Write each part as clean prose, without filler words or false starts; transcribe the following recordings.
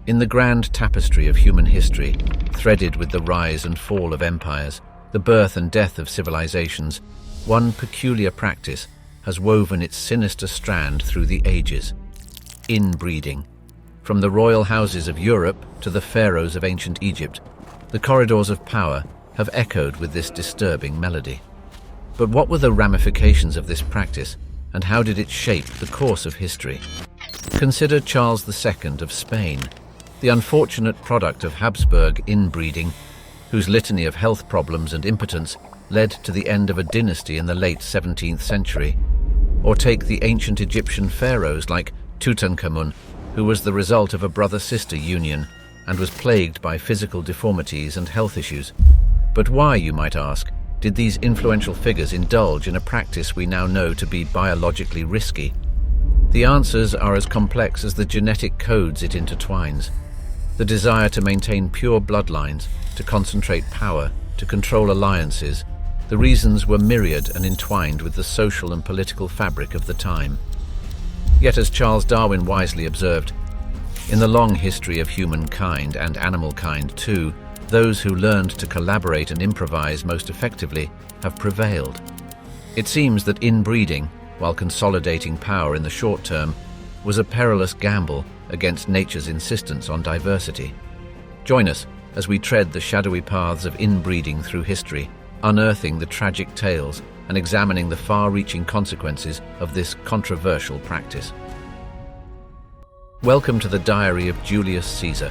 In the grand tapestry of human history, threaded with the rise and fall of empires, the birth and death of civilizations, one peculiar practice has woven its sinister strand through the ages: inbreeding. From the royal houses of Europe to the pharaohs of ancient Egypt, the corridors of power have echoed with this disturbing melody. But what were the ramifications of this practice, and how did it shape the course of history? Consider Charles II of Spain, the unfortunate product of Habsburg inbreeding, whose litany of health problems and impotence led to the end of a dynasty in the late 17th century. Or take the ancient Egyptian pharaohs like Tutankhamun, who was the result of a brother-sister union and was plagued by physical deformities and health issues. But why, you might ask, did these influential figures indulge in a practice we now know to be biologically risky? The answers are as complex as the genetic codes it intertwines. The desire to maintain pure bloodlines, to concentrate power, to control alliances. The reasons were myriad and entwined with the social and political fabric of the time. Yet, as Charles Darwin wisely observed, in the long history of humankind and animal kind too, those who learned to collaborate and improvise most effectively have prevailed. It seems that inbreeding, while consolidating power in the short term, was a perilous gamble against nature's insistence on diversity. Join us as we tread the shadowy paths of inbreeding through history, unearthing the tragic tales and examining the far-reaching consequences of this controversial practice. Welcome to the Diary of Julius Caesar.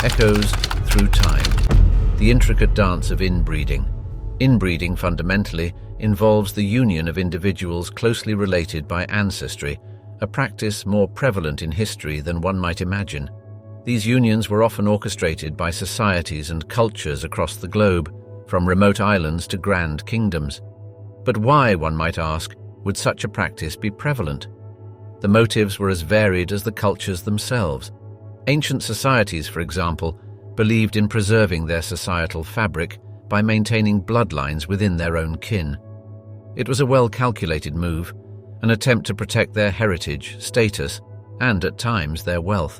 Echoes through time. The intricate dance of inbreeding. Inbreeding fundamentally involves the union of individuals closely related by ancestry, a practice more prevalent in history than one might imagine. These unions were often orchestrated by societies and cultures across the globe, from remote islands to grand kingdoms. But why, one might ask, would such a practice be prevalent? The motives were as varied as the cultures themselves. Ancient societies, for example, believed in preserving their societal fabric by maintaining bloodlines within their own kin. It was a well-calculated move, an attempt to protect their heritage, status, and at times their wealth.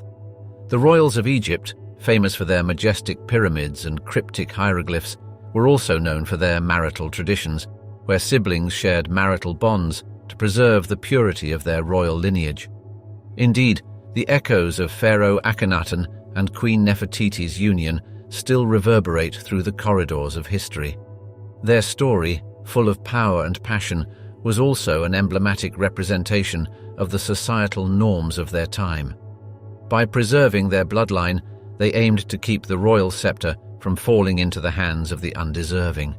The royals of Egypt, famous for their majestic pyramids and cryptic hieroglyphs, were also known for their marital traditions, where siblings shared marital bonds to preserve the purity of their royal lineage. Indeed, the echoes of Pharaoh Akhenaten and Queen Nefertiti's union still reverberate through the corridors of history. Their story, full of power and passion, was also an emblematic representation of the societal norms of their time. By preserving their bloodline, they aimed to keep the royal scepter from falling into the hands of the undeserving.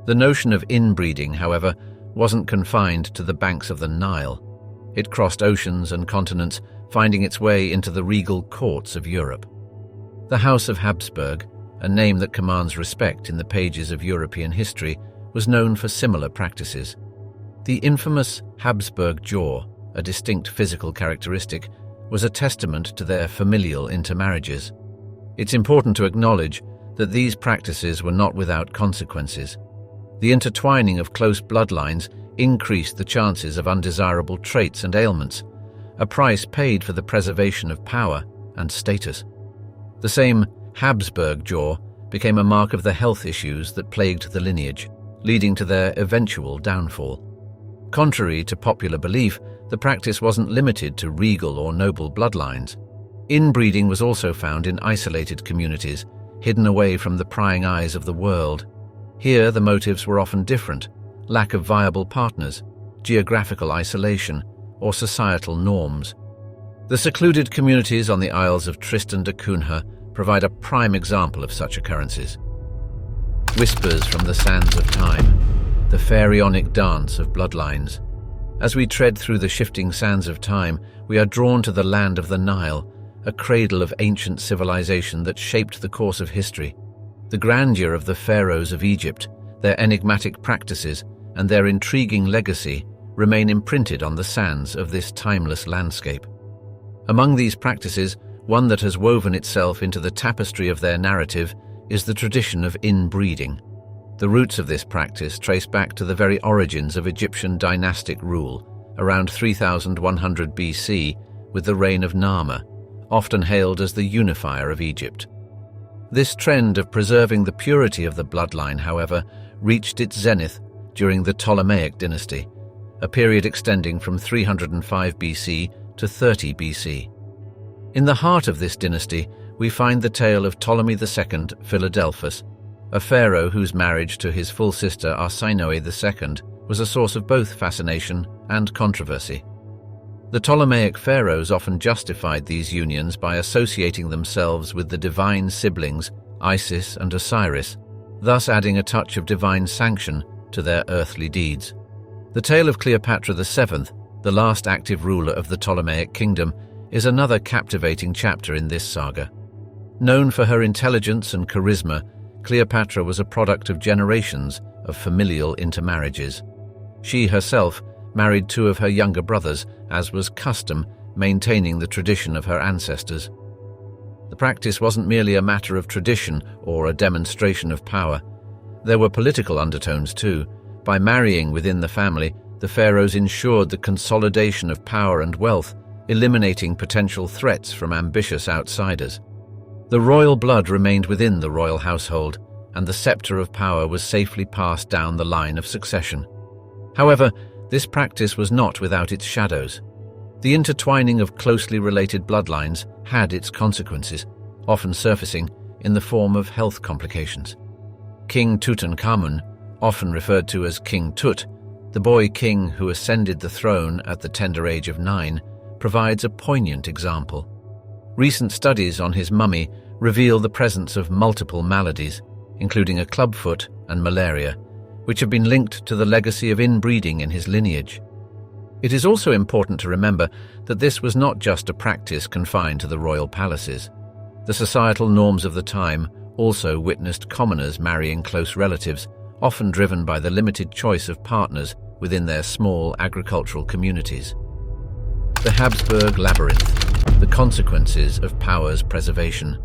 The notion of inbreeding, however, wasn't confined to the banks of the Nile. It crossed oceans and continents, finding its way into the regal courts of Europe. The House of Habsburg, a name that commands respect in the pages of European history, was known for similar practices. The infamous Habsburg jaw, a distinct physical characteristic, was a testament to their familial intermarriages. It's important to acknowledge that these practices were not without consequences. The intertwining of close bloodlines increased the chances of undesirable traits and ailments, a price paid for the preservation of power and status. The same Habsburg jaw became a mark of the health issues that plagued the lineage, leading to their eventual downfall. Contrary to popular belief, the practice wasn't limited to regal or noble bloodlines. Inbreeding was also found in isolated communities, hidden away from the prying eyes of the world. Here, the motives were often different: lack of viable partners, geographical isolation, or societal norms. The secluded communities on the Isles of Tristan da Cunha provide a prime example of such occurrences. Whispers from the sands of time, the Pharaonic dance of bloodlines. As we tread through the shifting sands of time, we are drawn to the land of the Nile, a cradle of ancient civilization that shaped the course of history. The grandeur of the pharaohs of Egypt, their enigmatic practices, and their intriguing legacy remain imprinted on the sands of this timeless landscape. Among these practices, one that has woven itself into the tapestry of their narrative is the tradition of inbreeding. The roots of this practice trace back to the very origins of Egyptian dynastic rule, around 3100 BC, with the reign of Narmer, often hailed as the unifier of Egypt. This trend of preserving the purity of the bloodline, however, reached its zenith during the Ptolemaic dynasty, a period extending from 305 BC to 30 BC. In the heart of this dynasty, we find the tale of Ptolemy II Philadelphus, a pharaoh whose marriage to his full sister Arsinoe II was a source of both fascination and controversy. The Ptolemaic pharaohs often justified these unions by associating themselves with the divine siblings Isis and Osiris, thus adding a touch of divine sanction to their earthly deeds. The tale of Cleopatra VII, the last active ruler of the Ptolemaic kingdom, is another captivating chapter in this saga. Known for her intelligence and charisma, Cleopatra was a product of generations of familial intermarriages. She herself married two of her younger brothers, as was custom, maintaining the tradition of her ancestors. The practice wasn't merely a matter of tradition or a demonstration of power. There were political undertones too. By marrying within the family, the pharaohs ensured the consolidation of power and wealth, eliminating potential threats from ambitious outsiders. The royal blood remained within the royal household, and the scepter of power was safely passed down the line of succession. However, this practice was not without its shadows. The intertwining of closely related bloodlines had its consequences, often surfacing in the form of health complications. King Tutankhamun, often referred to as King Tut, the boy king who ascended the throne at the tender age of 9, provides a poignant example. Recent studies on his mummy reveal the presence of multiple maladies, including a clubfoot and malaria, which have been linked to the legacy of inbreeding in his lineage. It is also important to remember that this was not just a practice confined to the royal palaces. The societal norms of the time also witnessed commoners marrying close relatives, often driven by the limited choice of partners within their small agricultural communities. The Habsburg Labyrinth, the consequences of power's preservation.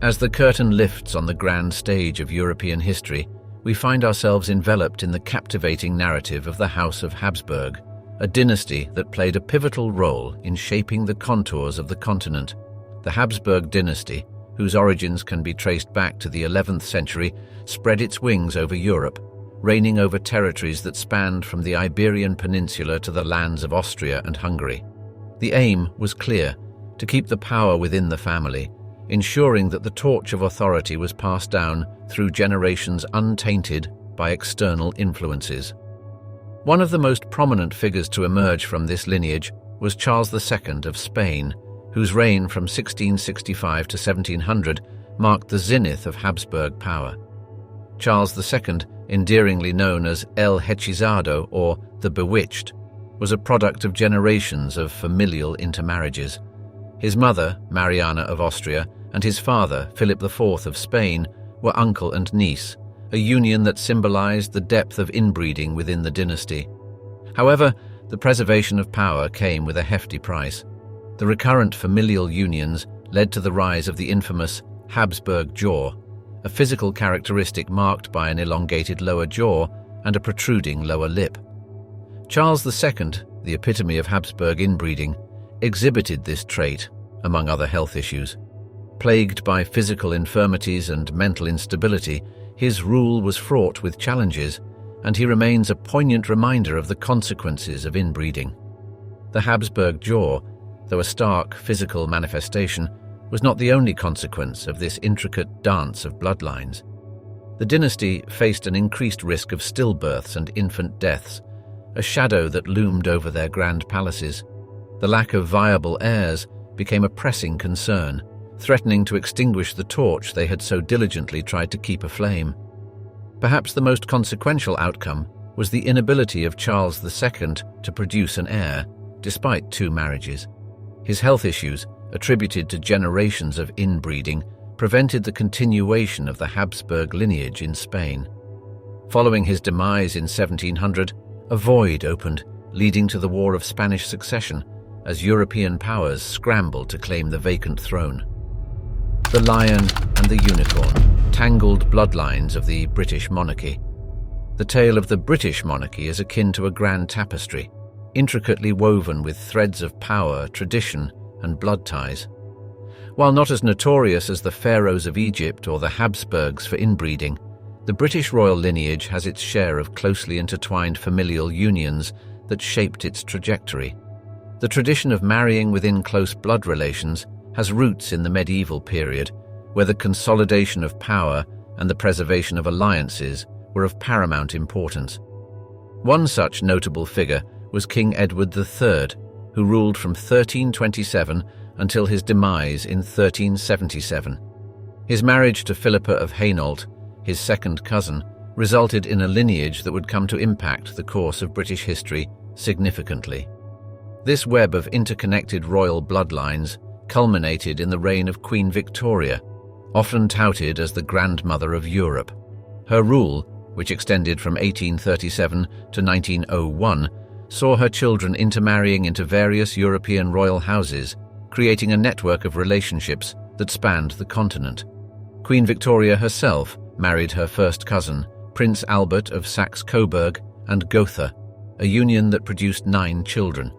As the curtain lifts on the grand stage of European history, we find ourselves enveloped in the captivating narrative of the House of Habsburg, a dynasty that played a pivotal role in shaping the contours of the continent. The Habsburg dynasty, whose origins can be traced back to the 11th century, spread its wings over Europe, reigning over territories that spanned from the Iberian Peninsula to the lands of Austria and Hungary. The aim was clear: to keep the power within the family, ensuring that the torch of authority was passed down through generations untainted by external influences. One of the most prominent figures to emerge from this lineage was Charles II of Spain, whose reign from 1665 to 1700 marked the zenith of Habsburg power. Charles II, endearingly known as El Hechizado or the Bewitched, was a product of generations of familial intermarriages. His mother, Mariana of Austria, and his father, Philip IV of Spain, were uncle and niece, a union that symbolized the depth of inbreeding within the dynasty. However, the preservation of power came with a hefty price. The recurrent familial unions led to the rise of the infamous Habsburg jaw, a physical characteristic marked by an elongated lower jaw and a protruding lower lip. Charles II, the epitome of Habsburg inbreeding, exhibited this trait, among other health issues. Plagued by physical infirmities and mental instability, his rule was fraught with challenges, and he remains a poignant reminder of the consequences of inbreeding. The Habsburg jaw, though a stark physical manifestation, was not the only consequence of this intricate dance of bloodlines. The dynasty faced an increased risk of stillbirths and infant deaths, a shadow that loomed over their grand palaces. The lack of viable heirs became a pressing concern, threatening to extinguish the torch they had so diligently tried to keep aflame. Perhaps the most consequential outcome was the inability of Charles II to produce an heir, despite 2 marriages. His health issues, attributed to generations of inbreeding, prevented the continuation of the Habsburg lineage in Spain. Following his demise in 1700, a void opened, leading to the War of Spanish Succession, as European powers scrambled to claim the vacant throne. The Lion and the Unicorn, tangled bloodlines of the British monarchy. The tale of the British monarchy is akin to a grand tapestry, intricately woven with threads of power, tradition, and blood ties. While not as notorious as the Pharaohs of Egypt or the Habsburgs for inbreeding, the British royal lineage has its share of closely intertwined familial unions that shaped its trajectory. The tradition of marrying within close blood relations has roots in the medieval period, where the consolidation of power and the preservation of alliances were of paramount importance. One such notable figure was King Edward III, who ruled from 1327 until his demise in 1377. His marriage to Philippa of Hainault, his second cousin, resulted in a lineage that would come to impact the course of British history significantly. This web of interconnected royal bloodlines culminated in the reign of Queen Victoria, often touted as the grandmother of Europe. Her rule, which extended from 1837 to 1901, saw her children intermarrying into various European royal houses, creating a network of relationships that spanned the continent. Queen Victoria herself married her first cousin, Prince Albert of Saxe-Coburg and Gotha, a union that produced 9 children.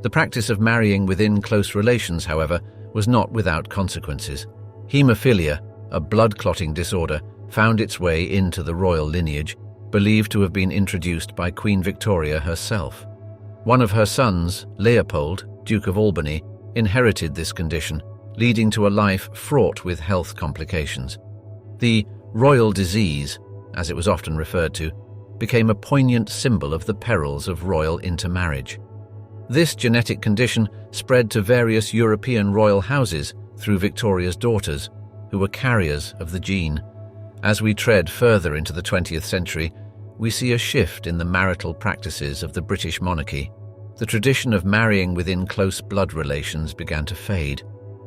The practice of marrying within close relations, however, was not without consequences. Haemophilia, a blood-clotting disorder, found its way into the royal lineage, believed to have been introduced by Queen Victoria herself. One of her sons, Leopold, Duke of Albany, inherited this condition, leading to a life fraught with health complications. The royal disease, as it was often referred to, became a poignant symbol of the perils of royal intermarriage. This genetic condition spread to various European royal houses through Victoria's daughters, who were carriers of the gene. As we tread further into the 20th century, we see a shift in the marital practices of the British monarchy. The tradition of marrying within close blood relations began to fade,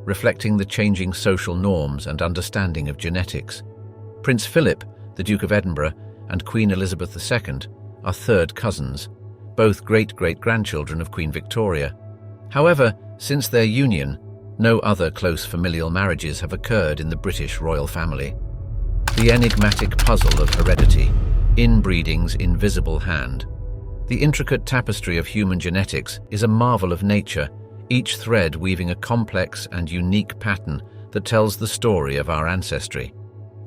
reflecting the changing social norms and understanding of genetics. Prince Philip, the Duke of Edinburgh, and Queen Elizabeth II are third cousins, both great-great-grandchildren of Queen Victoria. However, since their union, no other close familial marriages have occurred in the British royal family. The enigmatic puzzle of heredity, inbreeding's invisible hand. The intricate tapestry of human genetics is a marvel of nature, each thread weaving a complex and unique pattern that tells the story of our ancestry.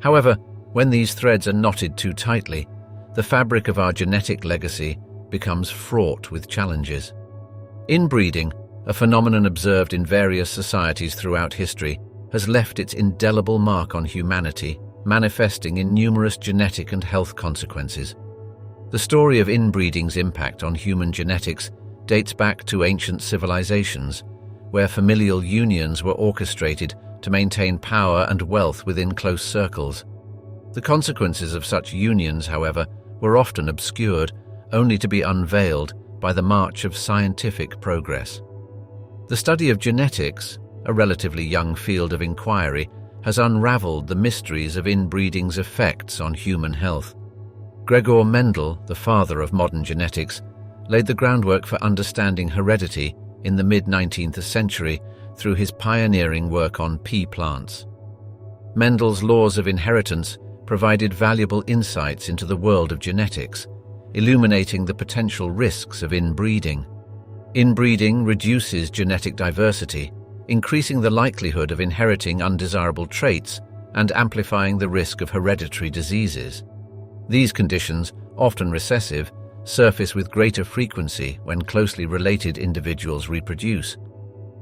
However, when these threads are knotted too tightly, the fabric of our genetic legacy becomes fraught with challenges. Inbreeding, a phenomenon observed in various societies throughout history, has left its indelible mark on humanity, manifesting in numerous genetic and health consequences. The story of inbreeding's impact on human genetics dates back to ancient civilizations, where familial unions were orchestrated to maintain power and wealth within close circles. The consequences of such unions, however, were often obscured, only to be unveiled by the march of scientific progress. The study of genetics, a relatively young field of inquiry, has unraveled the mysteries of inbreeding's effects on human health. Gregor Mendel, the father of modern genetics, laid the groundwork for understanding heredity in the mid-19th century through his pioneering work on pea plants. Mendel's laws of inheritance provided valuable insights into the world of genetics, illuminating the potential risks of inbreeding. Inbreeding reduces genetic diversity, increasing the likelihood of inheriting undesirable traits and amplifying the risk of hereditary diseases. These conditions, often recessive, surface with greater frequency when closely related individuals reproduce.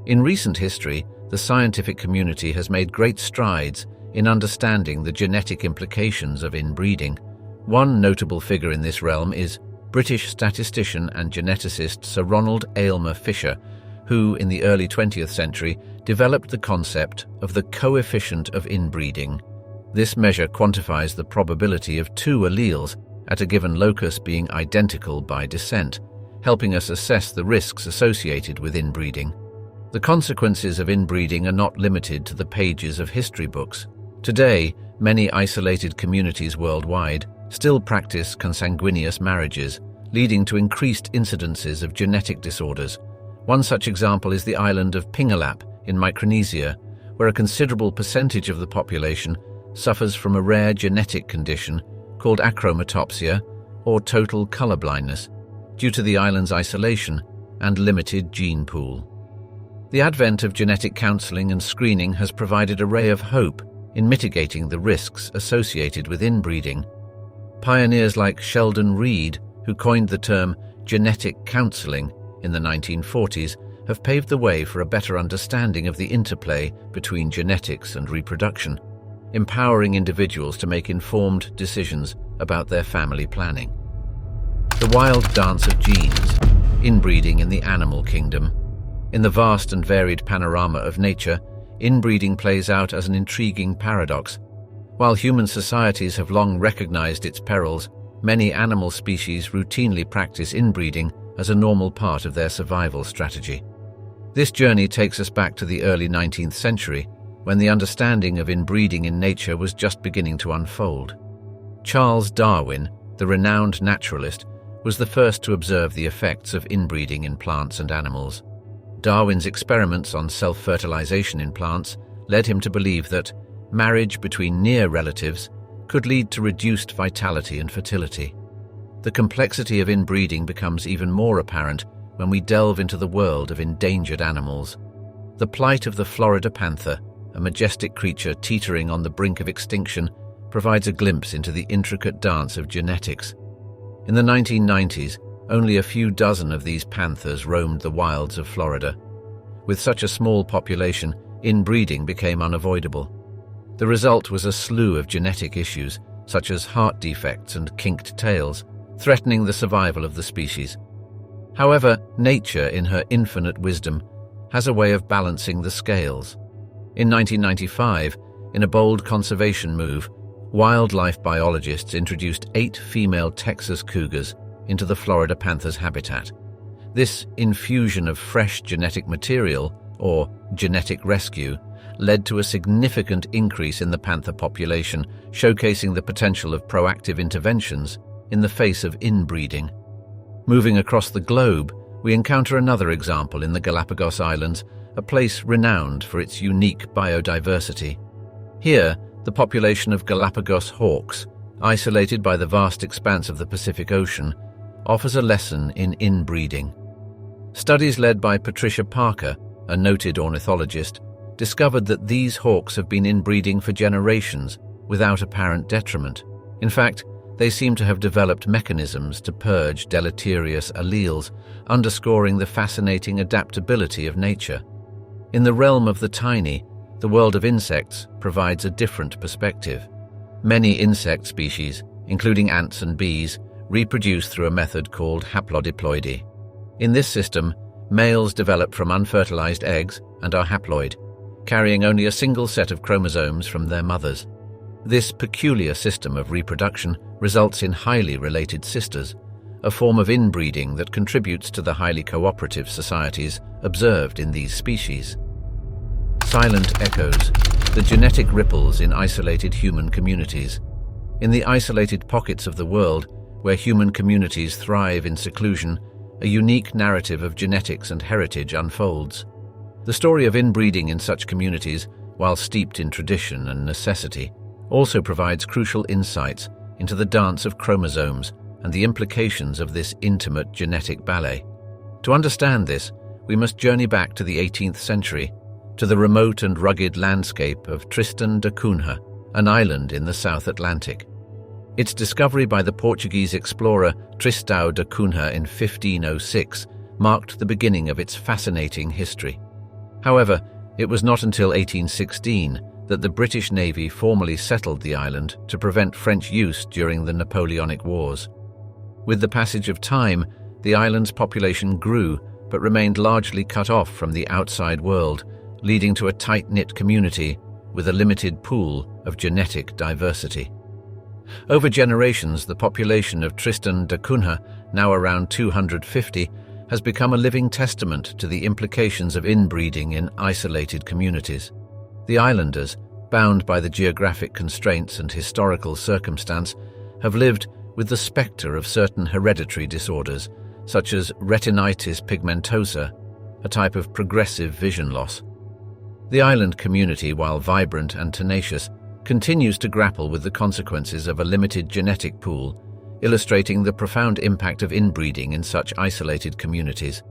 In recent history, the scientific community has made great strides in understanding the genetic implications of inbreeding. One notable figure in this realm is British statistician and geneticist Sir Ronald Aylmer Fisher, who, in the early 20th century, developed the concept of the coefficient of inbreeding. This measure quantifies the probability of 2 alleles at a given locus being identical by descent, helping us assess the risks associated with inbreeding. The consequences of inbreeding are not limited to the pages of history books. Today, many isolated communities worldwide still practice consanguineous marriages, leading to increased incidences of genetic disorders. One such example is the island of Pingelap in Micronesia, where a considerable percentage of the population suffers from a rare genetic condition called achromatopsia, or total color blindness, due to the island's isolation and limited gene pool. The advent of genetic counseling and screening has provided a ray of hope in mitigating the risks associated with inbreeding. Pioneers like Sheldon Reed, who coined the term genetic counseling in the 1940s, have paved the way for a better understanding of the interplay between genetics and reproduction, empowering individuals to make informed decisions about their family planning. The wild dance of genes, inbreeding in the animal kingdom. In the vast and varied panorama of nature, inbreeding plays out as an intriguing paradox. While human societies have long recognized its perils, many animal species routinely practice inbreeding as a normal part of their survival strategy. This journey takes us back to the early 19th century, when the understanding of inbreeding in nature was just beginning to unfold. Charles Darwin, the renowned naturalist, was the first to observe the effects of inbreeding in plants and animals. Darwin's experiments on self-fertilization in plants led him to believe that marriage between near relatives could lead to reduced vitality and fertility. The complexity of inbreeding becomes even more apparent when we delve into the world of endangered animals. The plight of the Florida panther, a majestic creature teetering on the brink of extinction, provides a glimpse into the intricate dance of genetics. In the 1990s, only a few dozen of these panthers roamed the wilds of Florida. With such a small population, inbreeding became unavoidable. The result was a slew of genetic issues, such as heart defects and kinked tails, threatening the survival of the species. However, nature, in her infinite wisdom, has a way of balancing the scales. In 1995, in a bold conservation move, wildlife biologists introduced 8 female Texas cougars into the Florida panther's habitat. This infusion of fresh genetic material, or genetic rescue, led to a significant increase in the panther population, showcasing the potential of proactive interventions in the face of inbreeding. Moving across the globe, we encounter another example in the Galapagos Islands, a place renowned for its unique biodiversity. Here, the population of Galapagos hawks, isolated by the vast expanse of the Pacific Ocean, offers a lesson in inbreeding. Studies led by Patricia Parker, a noted ornithologist, discovered that these hawks have been inbreeding for generations without apparent detriment. In fact, they seem to have developed mechanisms to purge deleterious alleles, underscoring the fascinating adaptability of nature. In the realm of the tiny, the world of insects provides a different perspective. Many insect species, including ants and bees, reproduce through a method called haplodiploidy. In this system, males develop from unfertilized eggs and are haploid, carrying only a single set of chromosomes from their mothers. This peculiar system of reproduction results in highly related sisters, a form of inbreeding that contributes to the highly cooperative societies observed in these species. Silent echoes, the genetic ripples in isolated human communities. In the isolated pockets of the world, where human communities thrive in seclusion, a unique narrative of genetics and heritage unfolds. The story of inbreeding in such communities, while steeped in tradition and necessity, also provides crucial insights into the dance of chromosomes and the implications of this intimate genetic ballet. To understand this, we must journey back to the 18th century, to the remote and rugged landscape of Tristan da Cunha, an island in the South Atlantic. Its discovery by the Portuguese explorer Tristão da Cunha in 1506 marked the beginning of its fascinating history. However, it was not until 1816 that the British Navy formally settled the island to prevent French use during the Napoleonic Wars. With the passage of time, the island's population grew but remained largely cut off from the outside world, leading to a tight-knit community with a limited pool of genetic diversity. Over generations, the population of Tristan da Cunha, now around 250, has become a living testament to the implications of inbreeding in isolated communities. The islanders, bound by the geographic constraints and historical circumstance, have lived with the spectre of certain hereditary disorders, such as retinitis pigmentosa, a type of progressive vision loss. The island community, while vibrant and tenacious, continues to grapple with the consequences of a limited genetic pool, illustrating the profound impact of inbreeding in such isolated communities.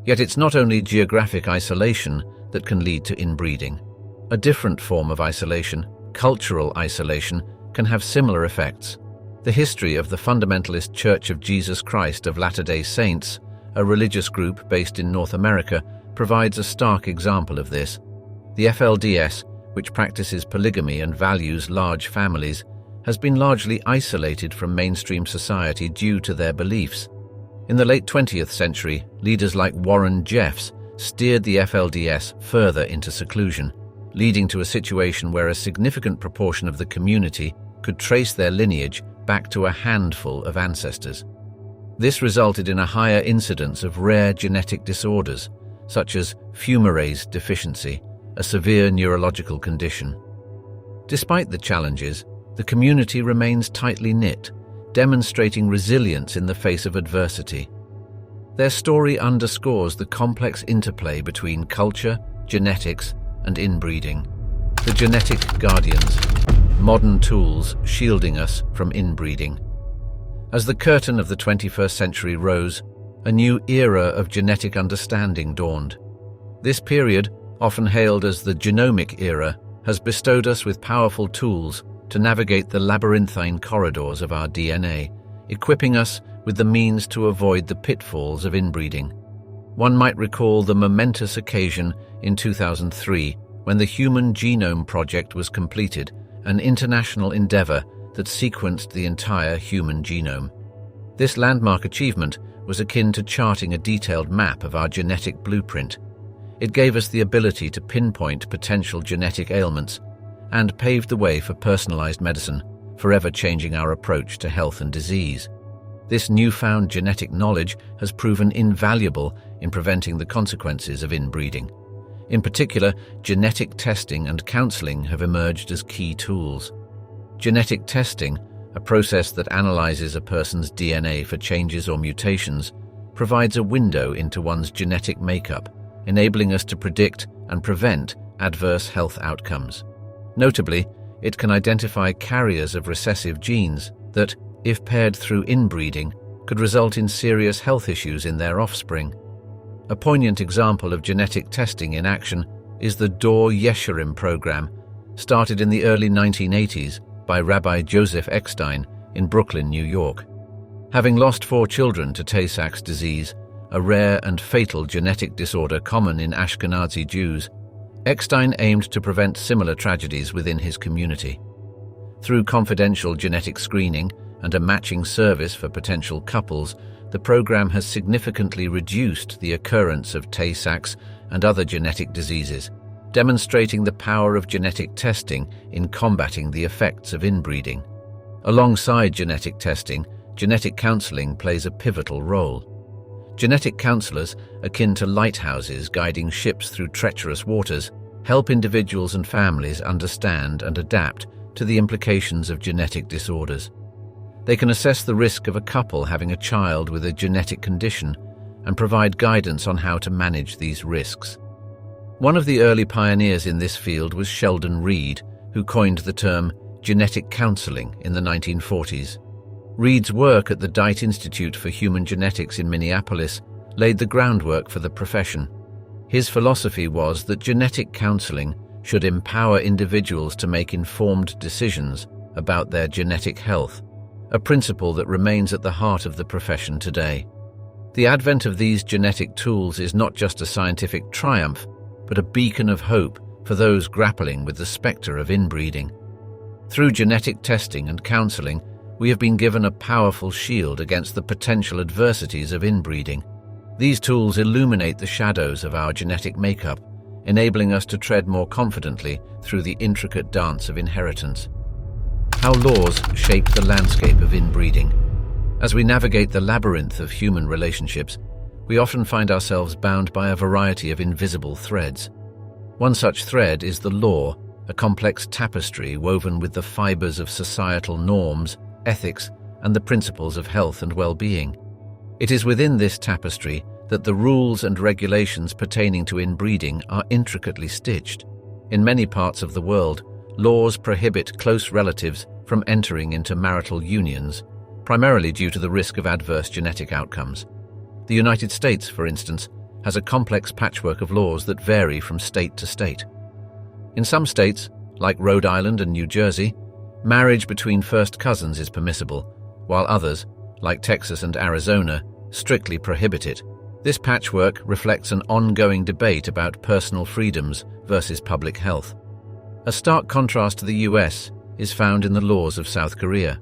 Yet it's not only geographic isolation that can lead to inbreeding. A different form of isolation, cultural isolation, can have similar effects. The history of the Fundamentalist Church of Jesus Christ of Latter-day Saints, a religious group based in North America, provides a stark example of this. The FLDS, which practices polygamy and values large families, has been largely isolated from mainstream society due to their beliefs. In the late 20th century, leaders like Warren Jeffs steered the FLDS further into seclusion, leading to a situation where a significant proportion of the community could trace their lineage back to a handful of ancestors. This resulted in a higher incidence of rare genetic disorders, such as fumarase deficiency, a severe neurological condition. Despite the challenges, the community remains tightly knit, demonstrating resilience in the face of adversity. Their story underscores the complex interplay between culture, genetics, and inbreeding. The genetic guardians, modern tools shielding us from inbreeding. As the curtain of the 21st century rose, a new era of genetic understanding dawned. This period, often hailed as the genomic era, has bestowed us with powerful tools to navigate the labyrinthine corridors of our DNA, equipping us with the means to avoid the pitfalls of inbreeding. One might recall the momentous occasion in 2003 when the Human Genome Project was completed, an international endeavor that sequenced the entire human genome. This landmark achievement was akin to charting a detailed map of our genetic blueprint. It gave us the ability to pinpoint potential genetic ailments and paved the way for personalized medicine, forever changing our approach to health and disease. This newfound genetic knowledge has proven invaluable in preventing the consequences of inbreeding. In particular, genetic testing and counseling have emerged as key tools. Genetic testing, a process that analyzes a person's DNA for changes or mutations, provides a window into one's genetic makeup, enabling us to predict and prevent adverse health outcomes. Notably, it can identify carriers of recessive genes that, if paired through inbreeding, could result in serious health issues in their offspring. A poignant example of genetic testing in action is the Dor Yeshurim program, started in the early 1980s by Rabbi Joseph Eckstein in Brooklyn, New York. Having lost 4 children to Tay-Sachs disease, a rare and fatal genetic disorder common in Ashkenazi Jews, Eckstein aimed to prevent similar tragedies within his community. Through confidential genetic screening and a matching service for potential couples, the program has significantly reduced the occurrence of Tay-Sachs and other genetic diseases, demonstrating the power of genetic testing in combating the effects of inbreeding. Alongside genetic testing, genetic counseling plays a pivotal role. Genetic counselors, akin to lighthouses guiding ships through treacherous waters, help individuals and families understand and adapt to the implications of genetic disorders. They can assess the risk of a couple having a child with a genetic condition and provide guidance on how to manage these risks. One of the early pioneers in this field was Sheldon Reed, who coined the term genetic counseling in the 1940s. Reed's work at the Dite Institute for Human Genetics in Minneapolis laid the groundwork for the profession. His philosophy was that genetic counseling should empower individuals to make informed decisions about their genetic health, a principle that remains at the heart of the profession today. The advent of these genetic tools is not just a scientific triumph, but a beacon of hope for those grappling with the specter of inbreeding. Through genetic testing and counseling, we have been given a powerful shield against the potential adversities of inbreeding. These tools illuminate the shadows of our genetic makeup, enabling us to tread more confidently through the intricate dance of inheritance. How laws shape the landscape of inbreeding. As we navigate the labyrinth of human relationships, we often find ourselves bound by a variety of invisible threads. One such thread is the law, a complex tapestry woven with the fibers of societal norms, ethics, and the principles of health and well-being. It is within this tapestry that the rules and regulations pertaining to inbreeding are intricately stitched. In many parts of the world, laws prohibit close relatives from entering into marital unions, primarily due to the risk of adverse genetic outcomes. The United States, for instance, has a complex patchwork of laws that vary from state to state. In some states, like Rhode Island and New Jersey, marriage between first cousins is permissible, while others, like Texas and Arizona, strictly prohibit it. This patchwork reflects an ongoing debate about personal freedoms versus public health. A stark contrast to the US is found in the laws of South Korea.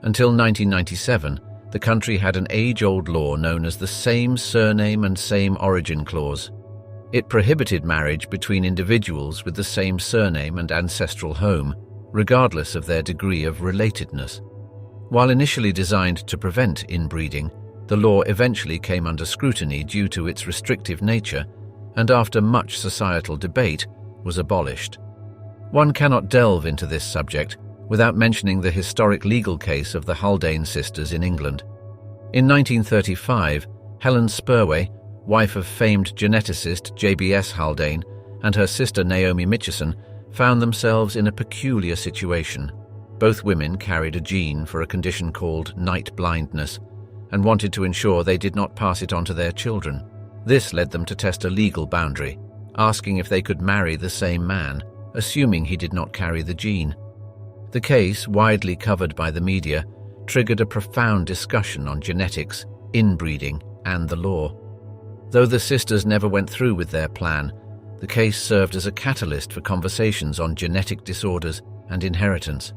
Until 1997, the country had an age-old law known as the Same Surname and Same Origin Clause. It prohibited marriage between individuals with the same surname and ancestral home, regardless of their degree of relatedness. While initially designed to prevent inbreeding, the law eventually came under scrutiny due to its restrictive nature, and after much societal debate, was abolished. One cannot delve into this subject without mentioning the historic legal case of the Haldane sisters in England. In 1935, Helen Spurway, wife of famed geneticist J.B.S. Haldane, and her sister Naomi Mitchison found themselves in a peculiar situation. Both women carried a gene for a condition called night blindness and wanted to ensure they did not pass it on to their children. This led them to test a legal boundary, asking if they could marry the same man, assuming he did not carry the gene. The case, widely covered by the media, triggered a profound discussion on genetics, inbreeding, and the law. Though the sisters never went through with their plan, the case served as a catalyst for conversations on genetic disorders and inheritance.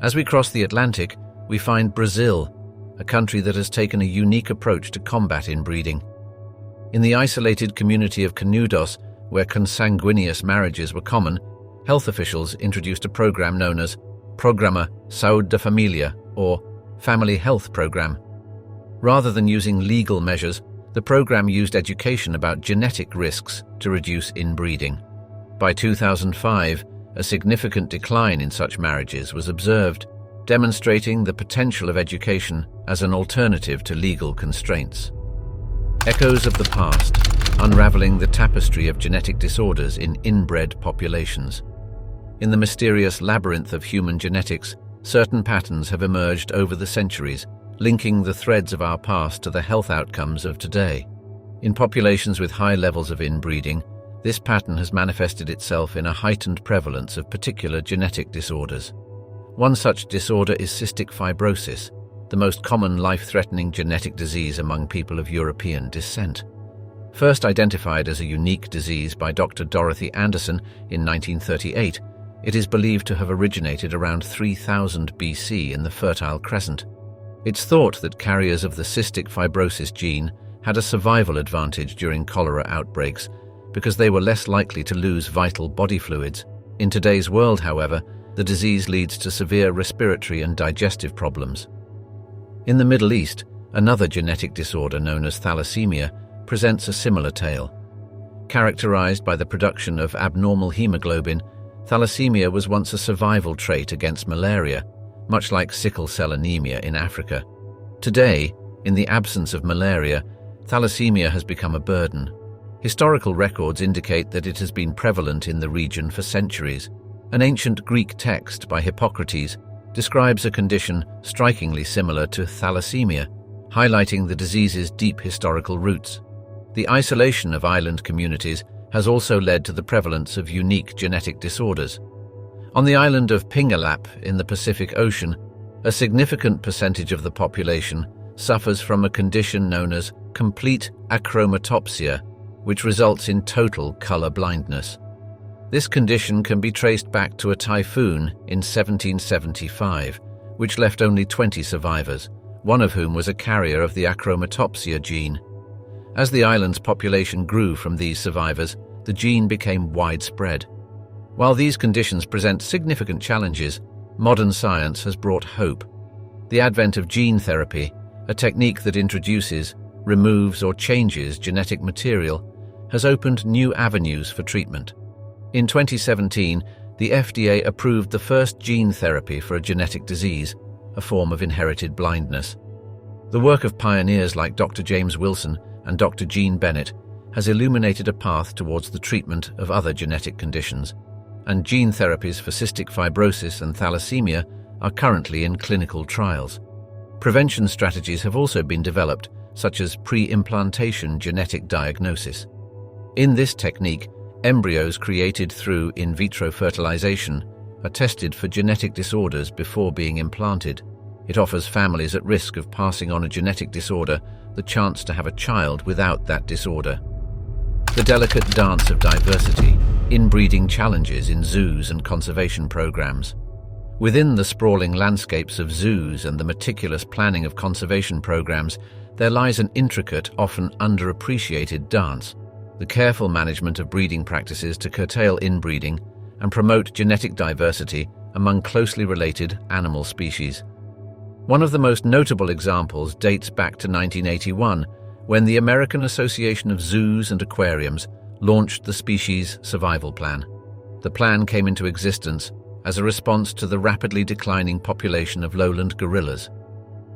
As we cross the Atlantic, we find Brazil, a country that has taken a unique approach to combat inbreeding. In the isolated community of Canudos, where consanguineous marriages were common, health officials introduced a program known as Programa Saúde da Família, or Family Health Program. Rather than using legal measures, the program used education about genetic risks to reduce inbreeding. By 2005, a significant decline in such marriages was observed, demonstrating the potential of education as an alternative to legal constraints. Echoes of the past, unraveling the tapestry of genetic disorders in inbred populations. In the mysterious labyrinth of human genetics, certain patterns have emerged over the centuries, linking the threads of our past to the health outcomes of today. In populations with high levels of inbreeding, this pattern has manifested itself in a heightened prevalence of particular genetic disorders. One such disorder is cystic fibrosis, the most common life-threatening genetic disease among people of European descent. First identified as a unique disease by Dr. Dorothy Anderson in 1938, it is believed to have originated around 3000 BC in the Fertile Crescent. It's thought that carriers of the cystic fibrosis gene had a survival advantage during cholera outbreaks because they were less likely to lose vital body fluids. In today's world, however, the disease leads to severe respiratory and digestive problems. In the Middle East, another genetic disorder known as thalassemia presents a similar tale. Characterized by the production of abnormal hemoglobin, thalassemia was once a survival trait against malaria, much like sickle cell anemia in Africa. Today, in the absence of malaria, thalassemia has become a burden. Historical records indicate that it has been prevalent in the region for centuries. An ancient Greek text by Hippocrates describes a condition strikingly similar to thalassemia, highlighting the disease's deep historical roots. The isolation of island communities has also led to the prevalence of unique genetic disorders. On the island of Pingalap in the Pacific Ocean, a significant percentage of the population suffers from a condition known as complete achromatopsia, which results in total color blindness. This condition can be traced back to a typhoon in 1775, which left only 20 survivors, one of whom was a carrier of the achromatopsia gene. As the island's population grew from these survivors, the gene became widespread. While these conditions present significant challenges, modern science has brought hope. The advent of gene therapy, a technique that introduces, removes, or changes genetic material, has opened new avenues for treatment. In 2017, the FDA approved the first gene therapy for a genetic disease, a form of inherited blindness. The work of pioneers like Dr. James Wilson and Dr. Jean Bennett has illuminated a path towards the treatment of other genetic conditions, and gene therapies for cystic fibrosis and thalassemia are currently in clinical trials. Prevention strategies have also been developed, such as pre-implantation genetic diagnosis. In this technique, embryos created through in vitro fertilization are tested for genetic disorders before being implanted. It offers families at risk of passing on a genetic disorder the chance to have a child without that disorder. The delicate dance of diversity, inbreeding challenges in zoos and conservation programs. Within the sprawling landscapes of zoos and the meticulous planning of conservation programs, there lies an intricate, often underappreciated dance. The careful management of breeding practices to curtail inbreeding and promote genetic diversity among closely related animal species. One of the most notable examples dates back to 1981, when the American Association of Zoos and Aquariums launched the Species Survival Plan. The plan came into existence as a response to the rapidly declining population of lowland gorillas.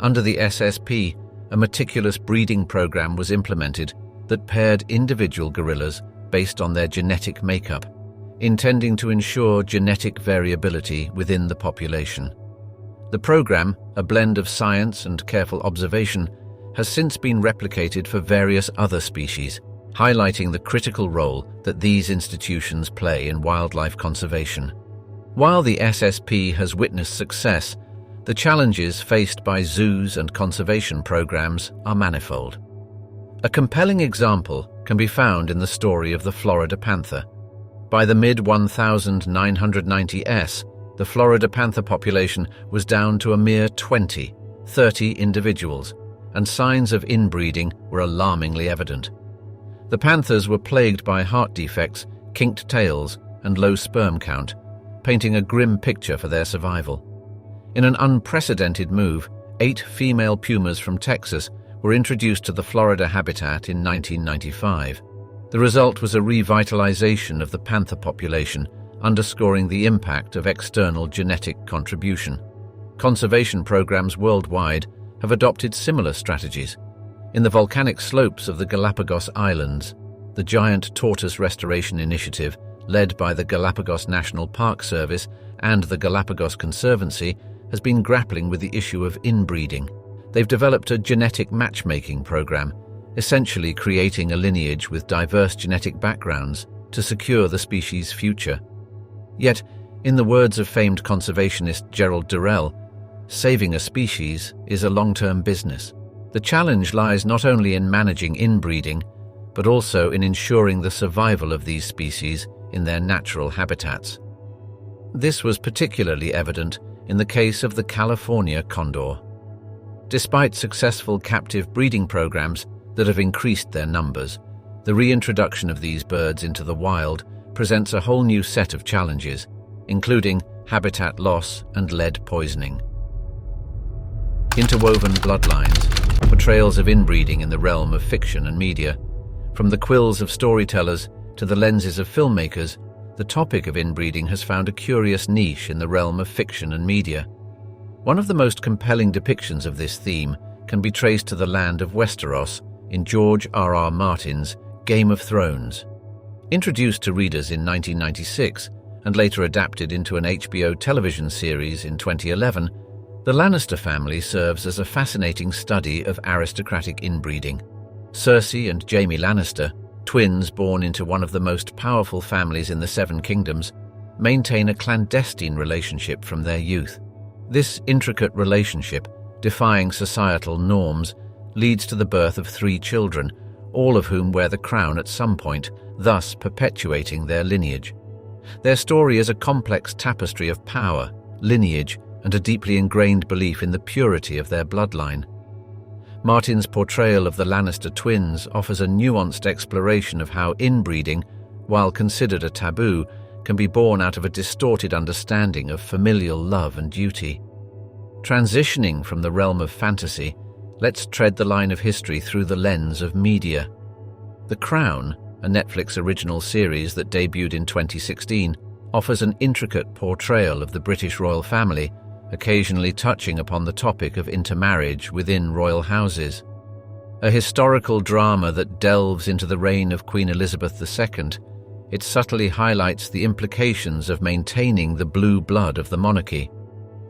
Under the SSP, a meticulous breeding program was implemented that paired individual gorillas based on their genetic makeup, intending to ensure genetic variability within the population. The program, a blend of science and careful observation, has since been replicated for various other species, highlighting the critical role that these institutions play in wildlife conservation. While the SSP has witnessed success, the challenges faced by zoos and conservation programs are manifold. A compelling example can be found in the story of the Florida panther. By the mid-1990s, the Florida panther population was down to a mere 30 individuals, and signs of inbreeding were alarmingly evident. The panthers were plagued by heart defects, kinked tails, and low sperm count, painting a grim picture for their survival. In an unprecedented move, 8 female pumas from Texas were introduced to the Florida habitat in 1995. The result was a revitalization of the panther population, underscoring the impact of external genetic contribution. Conservation programs worldwide have adopted similar strategies. In the volcanic slopes of the Galapagos Islands, the Giant Tortoise Restoration Initiative, led by the Galapagos National Park Service and the Galapagos Conservancy, has been grappling with the issue of inbreeding. They've developed a genetic matchmaking program, essentially creating a lineage with diverse genetic backgrounds to secure the species' future. Yet, in the words of famed conservationist Gerald Durrell, saving a species is a long-term business. The challenge lies not only in managing inbreeding, but also in ensuring the survival of these species in their natural habitats. This was particularly evident in the case of the California condor. Despite successful captive breeding programs that have increased their numbers, the reintroduction of these birds into the wild presents a whole new set of challenges, including habitat loss and lead poisoning. Interwoven bloodlines, portrayals of inbreeding in the realm of fiction and media. From the quills of storytellers to the lenses of filmmakers, the topic of inbreeding has found a curious niche in the realm of fiction and media. One of the most compelling depictions of this theme can be traced to the land of Westeros in George R.R. Martin's Game of Thrones. Introduced to readers in 1996 and later adapted into an HBO television series in 2011, the Lannister family serves as a fascinating study of aristocratic inbreeding. Cersei and Jaime Lannister, twins born into one of the most powerful families in the Seven Kingdoms, maintain a clandestine relationship from their youth. This intricate relationship, defying societal norms, leads to the birth of 3 children, all of whom wear the crown at some point, thus perpetuating their lineage. Their story is a complex tapestry of power, lineage, and a deeply ingrained belief in the purity of their bloodline. Martin's portrayal of the Lannister twins offers a nuanced exploration of how inbreeding, while considered a taboo, can be born out of a distorted understanding of familial love and duty. Transitioning from the realm of fantasy, let's tread the line of history through the lens of media. The Crown, a Netflix original series that debuted in 2016, offers an intricate portrayal of the British royal family, occasionally touching upon the topic of intermarriage within royal houses. A historical drama that delves into the reign of Queen Elizabeth II, it subtly highlights the implications of maintaining the blue blood of the monarchy.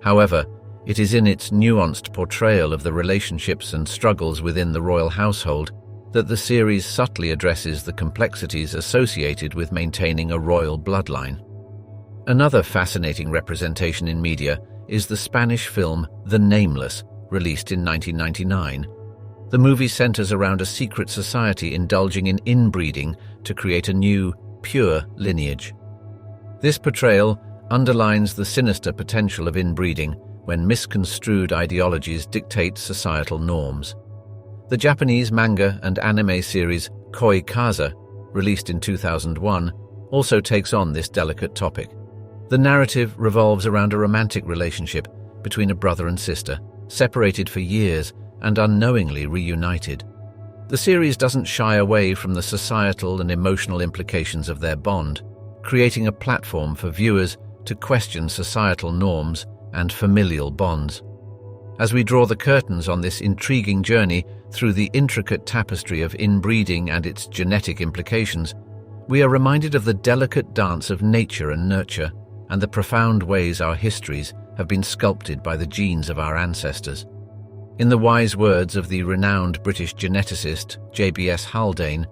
However, It is in its nuanced portrayal of the relationships and struggles within the royal household that the series subtly addresses the complexities associated with maintaining a royal bloodline. Another fascinating representation in media is the Spanish film The Nameless, released in 1999. The movie centers around a secret society indulging in inbreeding to create a new, pure lineage. This portrayal underlines the sinister potential of inbreeding when misconstrued ideologies dictate societal norms. The Japanese manga and anime series Koi Kaza, released in 2001, also takes on this delicate topic. The narrative revolves around a romantic relationship between a brother and sister, separated for years and unknowingly reunited. The series doesn't shy away from the societal and emotional implications of their bond, creating a platform for viewers to question societal norms and familial bonds. As we draw the curtains on this intriguing journey through the intricate tapestry of inbreeding and its genetic implications, we are reminded of the delicate dance of nature and nurture, and the profound ways our histories have been sculpted by the genes of our ancestors. In the wise words of the renowned British geneticist J.B.S. Haldane,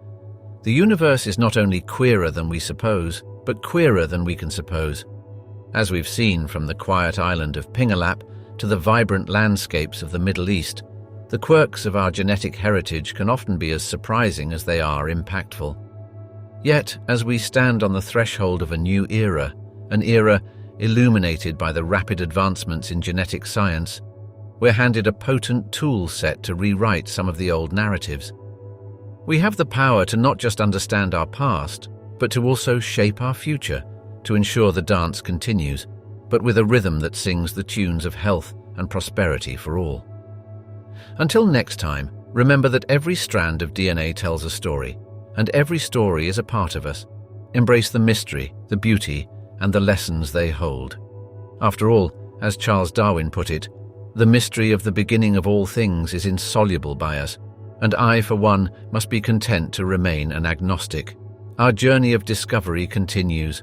"The universe is not only queerer than we suppose, but queerer than we can suppose." As we've seen from the quiet island of Pingelap to the vibrant landscapes of the Middle East, the quirks of our genetic heritage can often be as surprising as they are impactful. Yet, as we stand on the threshold of a new era, an era illuminated by the rapid advancements in genetic science, we're handed a potent tool set to rewrite some of the old narratives. We have the power to not just understand our past, but to also shape our future, to ensure the dance continues, but with a rhythm that sings the tunes of health and prosperity for all. Until next time, remember that every strand of DNA tells a story, and every story is a part of us. Embrace the mystery, the beauty, and the lessons they hold. After all, as Charles Darwin put it, the mystery of the beginning of all things is insoluble by us, and I, for one, must be content to remain an agnostic. Our journey of discovery continues,